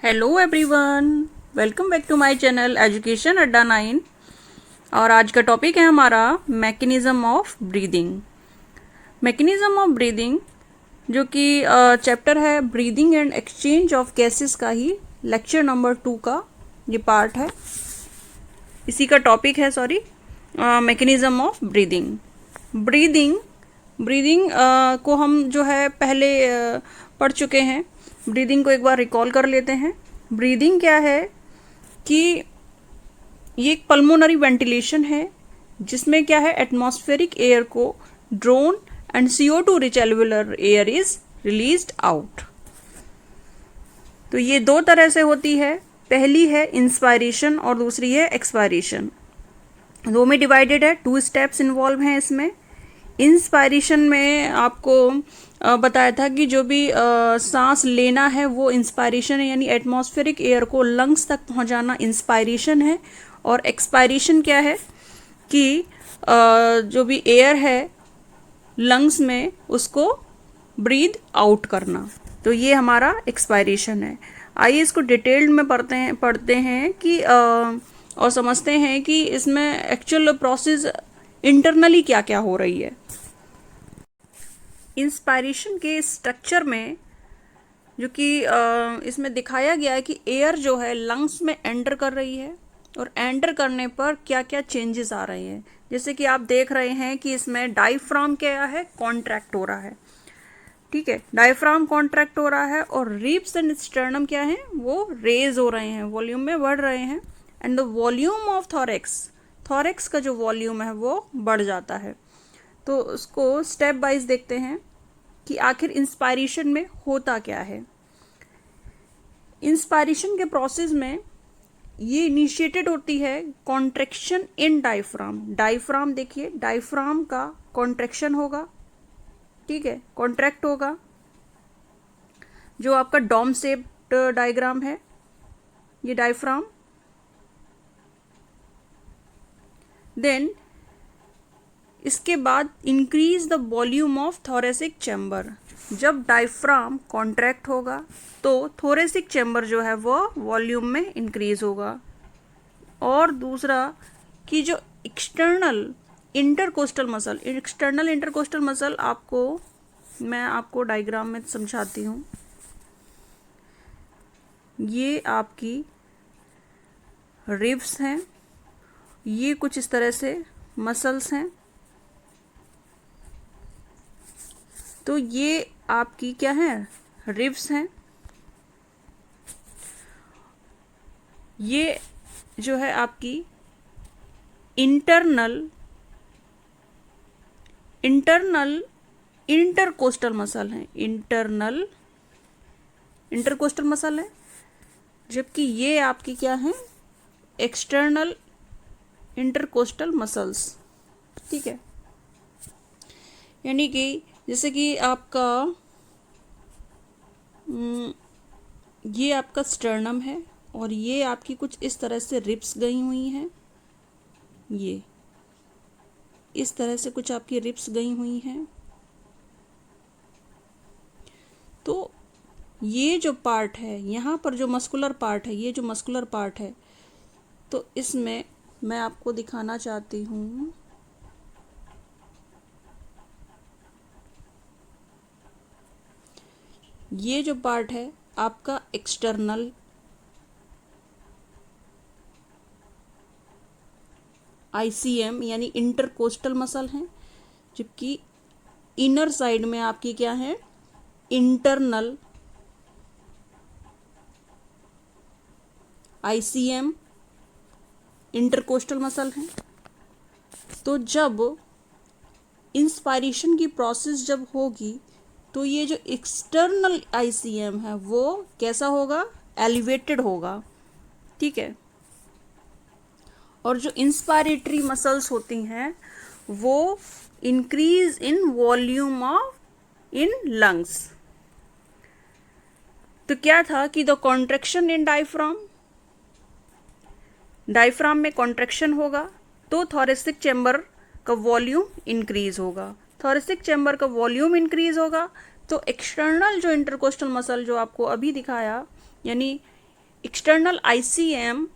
Hello everyone, welcome back to my channel education adda 9। और आज का टॉपिक है हमारा mechanism of breathing. Mechanism of breathing जो कि चैप्टर है breathing and exchange of gases का ही लेक्चर नंबर 2 का ये पार्ट है। इसी का टॉपिक है mechanism of breathing. Breathing breathing को हम जो है पहले पढ़ चुके हैं। ब्रीदिंग को एक बार रिकॉल कर लेते हैं। ब्रीदिंग क्या है कि ये एक पल्मोनरी वेंटिलेशन है जिसमें क्या है एटमॉस्फेरिक एयर को drone and CO2 rich alveolar air is released out. तो ये दो तरह से होती है। पहली है इंस्पायरेशन और दूसरी है एक्सपायरेशन। दो में डिवाइडेड है, 2 स्टेप्स इन्वॉल्व हैं इसमें। इंस्पायरेशन में आपको बताया था कि जो भी सांस लेना है वो इंस्पायरेशन है, यानी एटमॉस्फेरिक एयर को लंग्स तक पहुंचाना इंस्पायरेशन है। और एक्सपायरेशन क्या है कि जो भी एयर है लंग्स में उसको ब्रीद आउट करना। तो ये हमारा एक्सपायरेशन है। आइए इसको डिटेल्ड में पढ़ते हैं कि और समझते हैं कि इसमें एक्चुअल प्रोसेस इंटरनली क्या क्या हो रही है। इंस्पायरेशन के स्ट्रक्चर में जो कि इसमें दिखाया गया है कि एयर जो है लंग्स में एंटर कर रही है और एंटर करने पर क्या क्या चेंजेस आ रहे हैं। जैसे कि आप देख रहे हैं कि इसमें डायफ्राम क्या है, कॉन्ट्रैक्ट हो रहा है। ठीक है, डायफ्राम कॉन्ट्रैक्ट हो रहा है और रिब्स एंड स्टर्नम क्या है, वो रेज हो रहे हैं, वॉल्यूम में बढ़ रहे हैं। And the volume of thorax का जो वॉल्यूम है वो बढ़ जाता है। तो उसको स्टेप वाइज देखते हैं कि आखिर इंस्पायरेशन में होता क्या है। इंस्पायरेशन के प्रोसेस में ये इनिशिएटेड होती है कॉन्ट्रैक्शन इन डायफ्राम देखिए, डायफ्राम का कॉन्ट्रैक्शन होगा। ठीक है, कॉन्ट्रैक्ट होगा, जो आपका डॉम शेप्ड डायग्राम है ये डायफ्राम। देन इसके बाद increase the volume of thoracic chamber. जब डायफ्राम कॉन्ट्रैक्ट होगा तो थोरेसिक चैम्बर जो है वो वॉल्यूम में इंक्रीज होगा। और दूसरा कि जो एक्सटर्नल इंटरकोस्टल मसल मैं आपको डायग्राम में समझाती हूँ। ये आपकी रिब्स हैं, ये कुछ इस तरह से मसल्स हैं। तो ये आपकी क्या है, रिब्स हैं। ये जो है आपकी इंटरनल इंटरकोस्टल मसल है, इंटरकोस्टल मसल है। जबकि ये आपकी क्या है, एक्सटर्नल इंटरकोस्टल मसल्स। ठीक है, यानी कि जैसे कि आपका ये आपका स्टर्नम है और ये आपकी कुछ इस तरह से रिब्स गई हुई हैं। ये इस तरह से कुछ आपकी रिब्स गई हुई हैं। तो ये जो पार्ट है यहाँ पर, जो मस्कुलर पार्ट है, ये जो मस्कुलर पार्ट है, तो इसमें मैं आपको दिखाना चाहती हूँ। ये जो पार्ट है आपका एक्सटर्नल ICM यानी इंटरकोस्टल मसल है, जबकि इनर साइड में आपकी क्या है, इंटरनल ICM इंटरकोस्टल मसल है। तो जब इंस्पायरेशन की प्रोसेस जब होगी तो ये जो एक्सटर्नल ICM है वो कैसा होगा, एलिवेटेड होगा। ठीक है, और जो इंस्पायरेटरी मसल्स होती हैं वो increase in volume of in lungs. तो क्या था कि द कॉन्ट्रैक्शन इन डायफ्राम में कॉन्ट्रैक्शन होगा तो थोरेसिक चैम्बर का वॉल्यूम इंक्रीज होगा। थोरेसिक चैम्बर का वॉल्यूम इंक्रीज होगा तो एक्सटर्नल जो इंटरकोस्टल मसल जो आपको अभी दिखाया, यानी एक्सटर्नल आईसीएम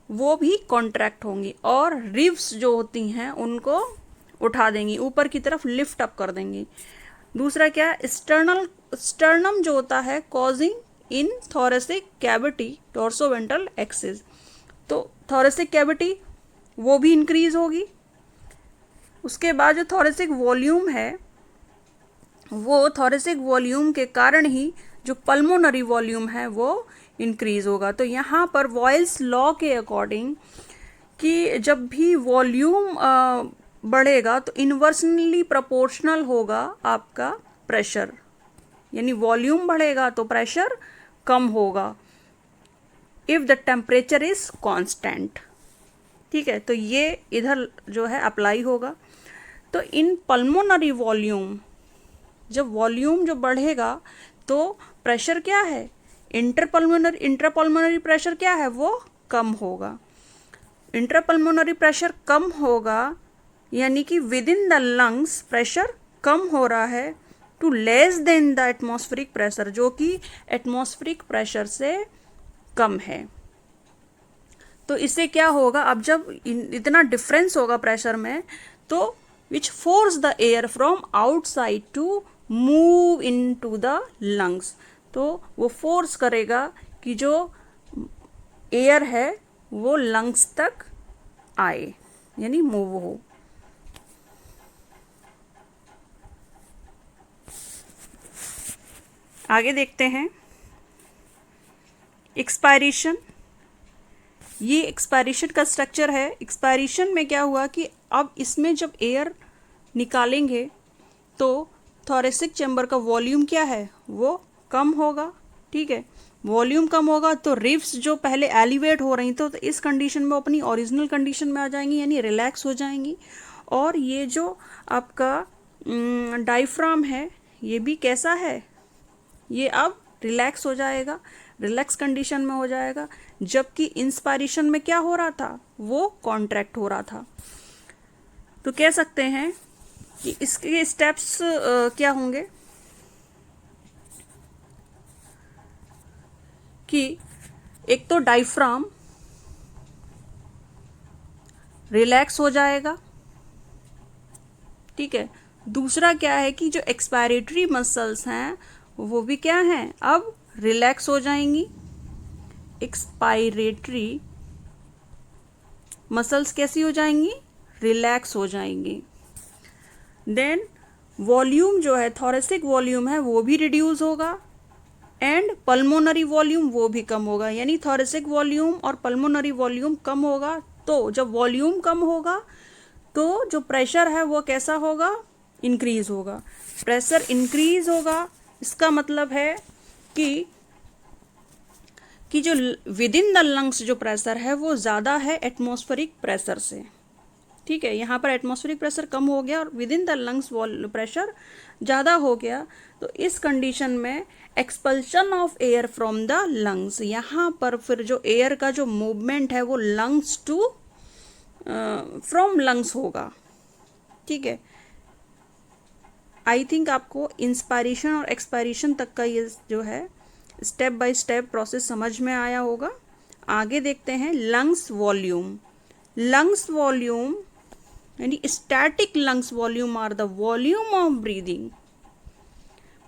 वो भी कॉन्ट्रैक्ट होंगी और रिब्स जो होती हैं उनको उठा देंगी, ऊपर की तरफ लिफ्ट अप कर देंगी। दूसरा क्या है, स्टर्नम जो होता है कॉजिंग इन थोरेसिक कैविटी डोर्सोवेंट्रल एक्सिस, तो थोरेसिक कैविटी वो भी इंक्रीज होगी। उसके बाद जो थोरेसिक वॉल्यूम है वो थोरेसिक वॉल्यूम के कारण ही जो पल्मोनरी वॉल्यूम है वो इंक्रीज होगा। तो यहाँ पर वॉयल्स लॉ के अकॉर्डिंग कि जब भी वॉल्यूम बढ़ेगा तो इन्वर्सली प्रोपोर्शनल होगा आपका प्रेशर, यानी वॉल्यूम बढ़ेगा तो प्रेशर कम होगा if the temperature is constant. ठीक है, तो ये इधर जो है अप्लाई होगा। तो इन पल्मोनरी वॉल्यूम, जब वॉल्यूम जो बढ़ेगा तो प्रेशर क्या है, इंट्रापल्मोनरी प्रेशर क्या है, वो कम होगा। इंट्रापल्मोनरी प्रेशर कम होगा यानी कि within the lungs pressure कम हो रहा है to less than the atmospheric pressure, जो कि एटमॉस्फेरिक प्रेशर से कम है। तो इससे क्या होगा, अब जब इतना डिफरेंस होगा प्रेशर में, तो which force the air from outside to move in to the lungs, तो वो फोर्स करेगा कि जो एयर है वो लंग्स तक आए, यानी मूव हो। आगे देखते हैं एक्सपायरेशन। ये एक्सपायरेशन का स्ट्रक्चर है। एक्सपायरेशन में क्या हुआ कि अब इसमें जब एयर निकालेंगे तो थोरेसिक चैम्बर का वॉल्यूम क्या है, वो कम होगा। ठीक है, वॉल्यूम कम होगा तो रिब्स जो पहले एलिवेट हो रही तो इस कंडीशन में अपनी ओरिजिनल कंडीशन में आ जाएंगी, यानी रिलैक्स हो जाएंगी। और ये जो आपका डायफ्राम है ये भी कैसा है, ये अब रिलैक्स हो जाएगा, रिलैक्स कंडीशन में हो जाएगा, जबकि इंस्पायरेशन में क्या हो रहा था, वो कॉन्ट्रैक्ट हो रहा था। तो कह सकते हैं कि इसके स्टेप्स क्या होंगे कि एक तो डायफ्राम रिलैक्स हो जाएगा। ठीक है, दूसरा क्या है कि जो एक्सपायरेटरी मसल्स हैं वो भी क्या हैं, अब रिलैक्स हो जाएंगी। एक्सपायरेटरी मसल्स कैसी हो जाएंगी, रिलैक्स हो जाएंगी। देन वॉल्यूम जो है, थोरेसिक वॉल्यूम है वो भी रिड्यूस होगा एंड पल्मोनरी वॉल्यूम वो भी कम होगा, यानी थोरेसिक वॉल्यूम और पल्मोनरी वॉल्यूम कम होगा। तो जब वॉल्यूम कम होगा तो जो प्रेशर है वो कैसा होगा, इंक्रीज होगा। प्रेशर इंक्रीज होगा, इसका मतलब है कि जो विद इन द लंग्स जो प्रेशर है वो ज़्यादा है एटमॉस्फेरिक प्रेशर से। ठीक है, यहाँ पर एटमॉस्फेरिक प्रेशर कम हो गया और with in the lungs pressure ज़्यादा हो गया। तो इस कंडीशन में expulsion of air from the lungs, यहाँ पर फिर जो एयर का जो मूवमेंट है वो लंग्स टू फ्रॉम लंग्स होगा। ठीक है, आई थिंक आपको इंस्पायरेशन और एक्सपायरेशन तक का ये जो है स्टेप बाय स्टेप प्रोसेस समझ में आया होगा। आगे देखते हैं लंग्स वॉल्यूम। लंग्स वॉल्यूम यानी static lungs volume are the volume of breathing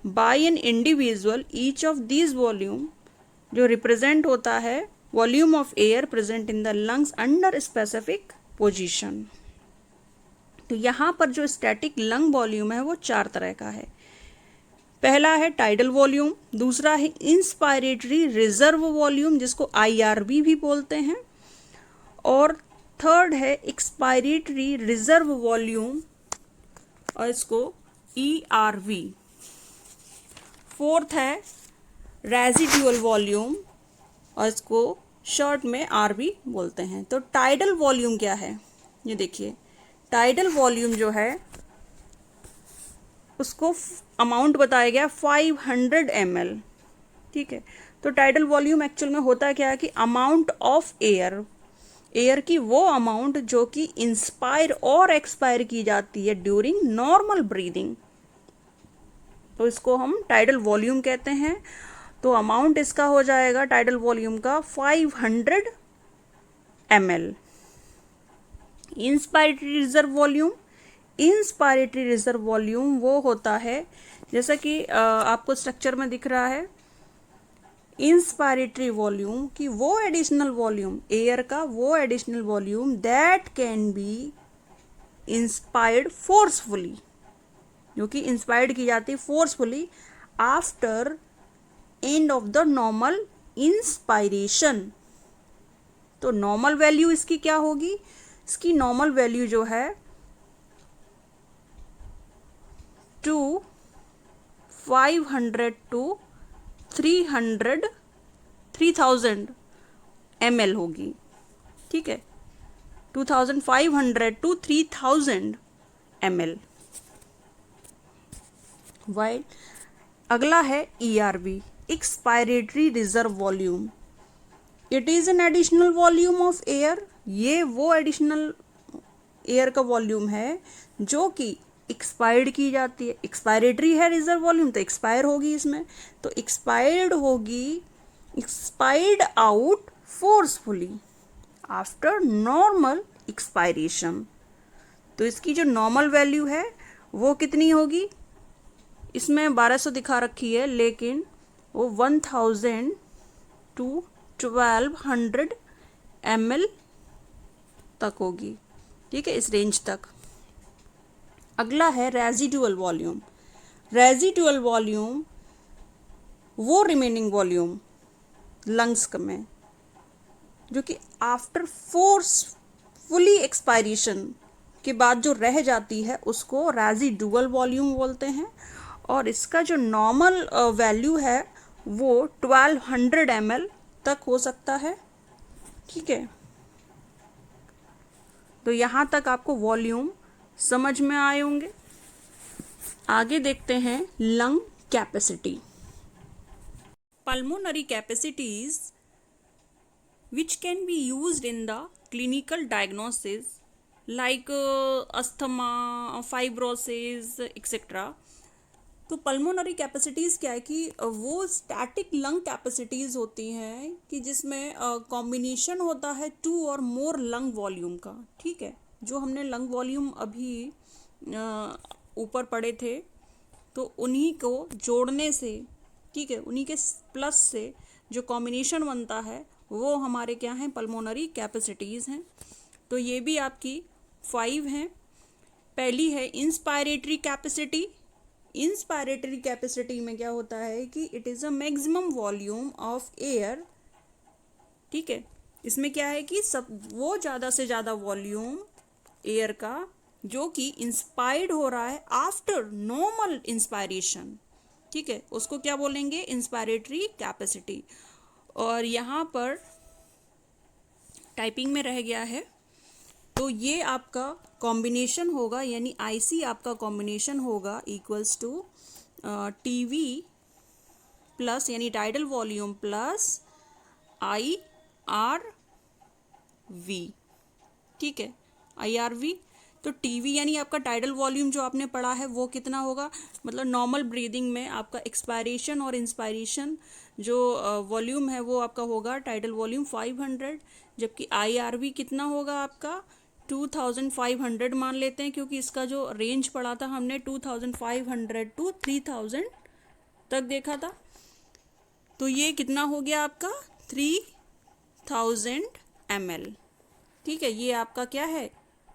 by an individual, each of these volume जो रिप्रेजेंट होता है volume of air present in the lungs under specific position. तो यहाँ पर जो स्टैटिक लंग वॉल्यूम है वो 4 तरह का है। पहला है टाइडल वॉल्यूम, दूसरा है इंस्पायरेटरी रिजर्व वॉल्यूम जिसको IRV भी बोलते हैं, और थर्ड है एक्सपायरेटरी रिजर्व वॉल्यूम और इसको ERV। फोर्थ है रेजिडुअल वॉल्यूम और इसको शॉर्ट में RV बोलते हैं। तो टाइडल वॉल्यूम क्या है, ये देखिए, टाइडल वॉल्यूम जो है उसको अमाउंट बताया गया 500 ml। ठीक है, तो टाइडल वॉल्यूम एक्चुअल में होता है क्या है कि अमाउंट ऑफ एयर की वो अमाउंट जो कि इंस्पायर और एक्सपायर की जाती है ड्यूरिंग नॉर्मल ब्रीदिंग, तो इसको हम टाइडल वॉल्यूम कहते हैं। तो अमाउंट इसका हो जाएगा टाइडल वॉल्यूम का 500 ml। Inspiratory reserve volume, inspiratory reserve volume वो होता है जैसा कि आपको स्ट्रक्चर में दिख रहा है, इंस्पायरेटरी वॉल्यूम कि वो एडिशनल वॉल्यूम एयर का, वो additional volume that can be inspired forcefully, जो कि इंस्पायर्ड की जाती है forcefully after end of the normal inspiration. तो नॉर्मल वैल्यू इसकी क्या होगी, इसकी नॉर्मल वैल्यू जो है 500 to 3000 ml होगी। ठीक है, 2500 to 3000 ml। वाइल अगला है ERV, expiratory reserve volume. It is an additional volume of air, ये वो एडिशनल एयर का वॉल्यूम है जो कि एक्सपायर्ड की जाती है। एक्सपायरेटरी है रिजर्व वॉल्यूम तो एक्सपायर होगी इसमें, तो एक्सपायर्ड होगी, expired out forcefully after normal expiration. तो इसकी जो नॉर्मल वैल्यू है वो कितनी होगी, इसमें 1200 दिखा रखी है लेकिन वो 1000 to 1200 ml तक होगी। ठीक है, इस रेंज तक। अगला है रेजिडुअल वॉल्यूम। रेजिडुअल वॉल्यूम वो रिमेनिंग वॉल्यूम लंग्स में जो कि आफ्टर फोर्सफुली एक्सपायरेशन के बाद जो रह जाती है उसको रेजिडुअल वॉल्यूम बोलते हैं। और इसका जो नॉर्मल वैल्यू है वो 1200 ml तक हो सकता है। ठीक है, तो यहाँ तक आपको वॉल्यूम समझ में आए होंगे। आगे देखते हैं lung capacity. Pulmonary capacities which can be used in the clinical diagnosis like asthma, fibrosis etc। तो पल्मोनरी कैपेसिटीज़ क्या है कि वो स्टैटिक लंग कैपेसिटीज़ होती हैं कि जिसमें कॉम्बिनेशन होता है 2 और मोर लंग वॉल्यूम का। ठीक है, जो हमने लंग वॉल्यूम अभी ऊपर पढ़े थे तो उन्हीं को जोड़ने से, ठीक है, उन्हीं के प्लस से जो कॉम्बिनेशन बनता है वो हमारे क्या हैं, पल्मोनरी कैपेसिटीज़ हैं। तो ये भी आपकी 5 हैं। पहली है इंस्पायरेटरी कैपेसिटी। इंस्पायरेटरी कैपेसिटी में क्या होता है कि it is a maximum volume of air. ठीक है, इसमें क्या है कि सब वो ज़्यादा से ज़्यादा वॉल्यूम एयर का जो कि इंस्पायर्ड हो रहा है आफ्टर नॉर्मल इंस्पायरेशन। ठीक है, उसको क्या बोलेंगे, इंस्पायरेटरी कैपेसिटी। और यहाँ पर टाइपिंग में रह गया है, तो ये आपका कॉम्बिनेशन होगा, यानी IC आपका कॉम्बिनेशन होगा इक्वल्स टू TV प्लस यानी टाइडल वॉल्यूम प्लस IRV। ठीक है, IRV। तो TV यानी आपका टाइडल वॉल्यूम जो आपने पढ़ा है वो कितना होगा, मतलब नॉर्मल ब्रीदिंग में आपका एक्सपायरेशन और इंस्पायरेशन जो वॉल्यूम है वो आपका होगा टाइडल वॉल्यूम 500, जबकि IRV कितना होगा आपका 2500 मान लेते हैं, क्योंकि इसका जो रेंज पड़ा था हमने 2500 to 3000 तक देखा था। तो ये कितना हो गया आपका 3000 ml। ठीक है, ये आपका क्या है,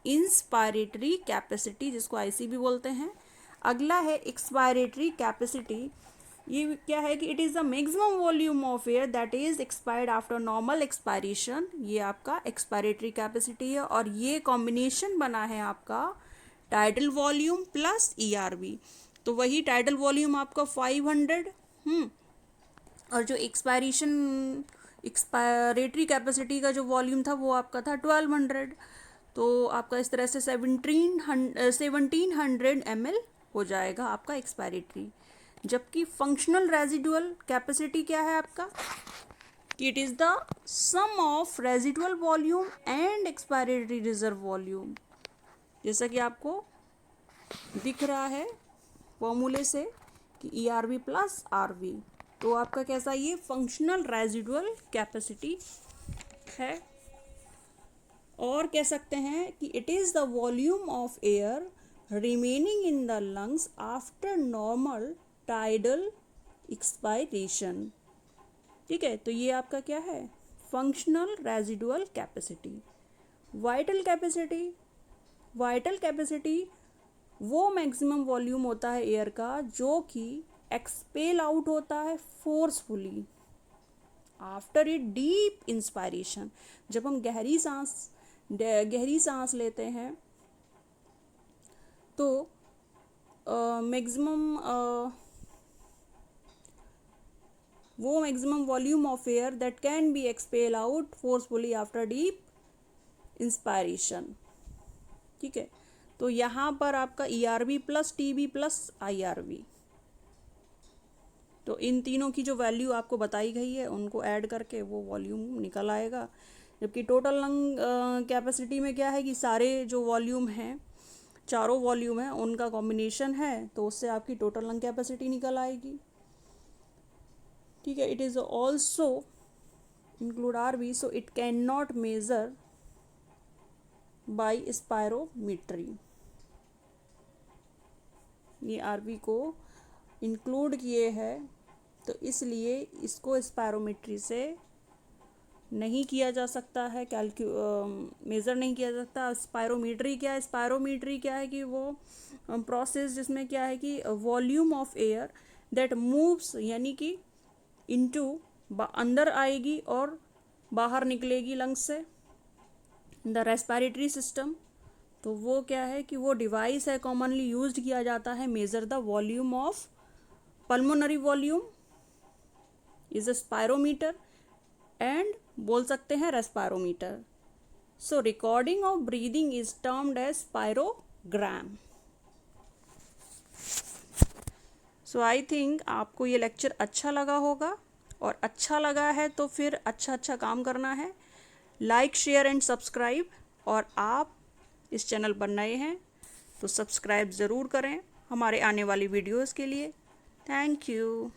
इंस्पायरेटरी कैपेसिटी, जिसको IC भी बोलते हैं। अगला है एक्सपायरेटरी कैपेसिटी। ये क्या है कि it is the maximum volume of air that is expired after normal expiration. ये आपका एक्सपायरेटरी कैपेसिटी है और ये कॉम्बिनेशन बना है आपका टाइडल वॉल्यूम प्लस ERV। तो वही टाइडल वॉल्यूम आपका 500 और जो एक्सपायरेटरी कैपेसिटी का जो वॉल्यूम था वो आपका था 1200। तो आपका इस तरह से 1700 ml हो जाएगा आपका एक्सपायरेटरी। जबकि फंक्शनल रेजिडुअल कैपेसिटी क्या है आपका, कि it is the sum of residual volume and expiratory reserve volume, जैसा कि आपको दिख रहा है फॉर्मूले से कि ERV प्लस RV। तो आपका कैसा ये फंक्शनल रेजिडुअल कैपेसिटी है। और कह सकते हैं कि it is the volume of air remaining in the lungs after normal tidal expiration. ठीक है, तो ये आपका क्या है, functional residual capacity. Vital capacity, vital capacity वो मैक्सिमम वॉल्यूम होता है एयर का जो कि एक्सपेल आउट होता है forcefully after a deep inspiration. जब हम गहरी सांस लेते हैं तो वो maximum volume of air that can be expel out forcefully after deep inspiration. ठीक है, तो यहाँ पर आपका ERV plus TB plus IRV, तो इन तीनों की जो वैल्यू आपको बताई गई है उनको ऐड करके वो वॉल्यूम निकल आएगा। जबकि टोटल लंग कैपेसिटी में क्या है कि सारे जो वॉल्यूम हैं, चारों वॉल्यूम हैं, उनका कॉम्बिनेशन है, तो उससे आपकी टोटल लंग कैपेसिटी निकल आएगी। ठीक है, it is also include RV, so it can not measure by spirometry. ये RV को इंक्लूड किए है, तो इसलिए इसको स्पायरोमीट्री से नहीं किया जा सकता है, मेज़र नहीं किया जा सकता। स्पायरोमीट्री क्या है, स्पायरोमीट्री क्या है कि वो प्रोसेस जिसमें क्या है कि volume of air that moves, यानी कि इनटू अंदर आएगी और बाहर निकलेगी लंग्स से, द रेस्पिरेटरी सिस्टम। तो वो क्या है कि वो डिवाइस है, कॉमनली यूज्ड किया जाता है measure the volume of pulmonary volume is a spirometer and बोल सकते हैं respirometer. So recording of breathing is termed as spirogram. So I think आपको ये लेक्चर अच्छा लगा होगा, और अच्छा लगा है तो फिर अच्छा काम करना है, लाइक शेयर एंड सब्सक्राइब। और आप इस चैनल पर नए हैं तो सब्सक्राइब ज़रूर करें हमारे आने वाली वीडियोस के लिए। Thank you.